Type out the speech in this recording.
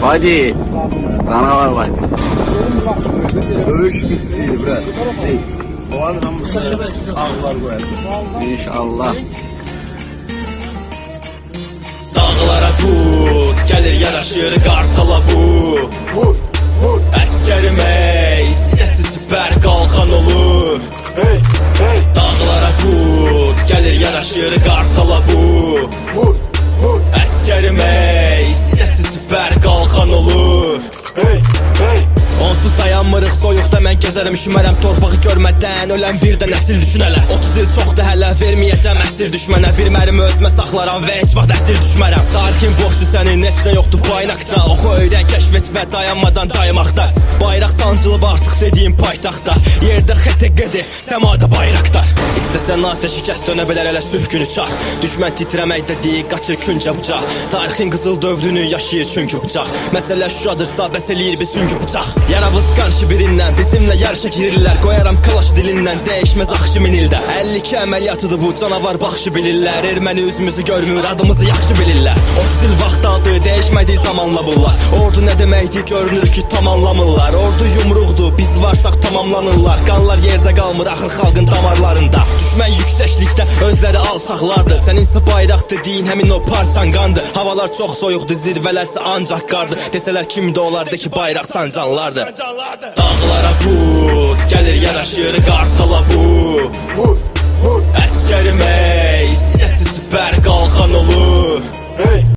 Hadi. Canavar var. Dövüş pisliği bre. O adam ağlar bu. İnşallah. Dağlara qut, gəlir yaraşır qartala bu. Vur, vur, əskərim ey, sinəsi sipər qalxan olur. Hey, hey. Dağlara qut, gəlir yaraşır qartala bu. Vur, vur, əskərim ey, sinəsi sipər qalxan olur. Hey, hey. Onsuz dayanmırıq soyuqda, mən gəzərəm üşümərəm torpağı görmədən, ölən bir də nəsil düşün hələ. 30 il çoxdur hələ, verməyəcəm əsir düşmənə. Bir mərimi özümə saxlaram və heç vaxt əsir düşmərəm. Tarixin boşdur sənin, heç nə yoxdur qaynaqda. Oxu, öyrən, kəşf et və dayanmadan daymaqda. Bayraq sancılıb artıq dediyim paytaxtda. Yerdə xətəqədi, səmada bayraqlar. İstəsən ateşi kəs, dönə bilər hələ sülh günü çaq. Düşmən titrəməkdə deyik, qaçır küncə bucaq. Tarixin qızıl dövrünü yaşayır çünki bucaq. Məsələ şuradırsa, bəs eləyir bir süngü bucaq. Yaravız qarşı birindən, bizimlə yarışa girirlər. Qoyaram kalaş dilindən, dəyişməz axşı minildə. 52 əməliyyatıdır bu, canavar baxışı bilirlər. Erməni üzümüzü görmür, adımızı yaxşı bilirlər. 30 il vaxt aldı, dəyişmədi zamanla bunlar. Ordu nə deməkdir, görünür ki tam anlamırlar. Ordu yumruqdur, biz varsaq tamamlanırlar. Qanlar yerdə qalmır, axır xalqın damarlarında. Düşmən yüksəklikdə, özləri alçaqlardır. Səninsə bayraq dediyin həmin o parçan qandır. Havalar çox soyuqdur, zirvələrsə ancaq qardır. Desələr kimdə olardı ki bayraq sancanlardı. Dağlara qut, gəlir yaraşır qartala bu. Vur, vur, əskərim ey, sinəsi sipər qalxan olur. Hey.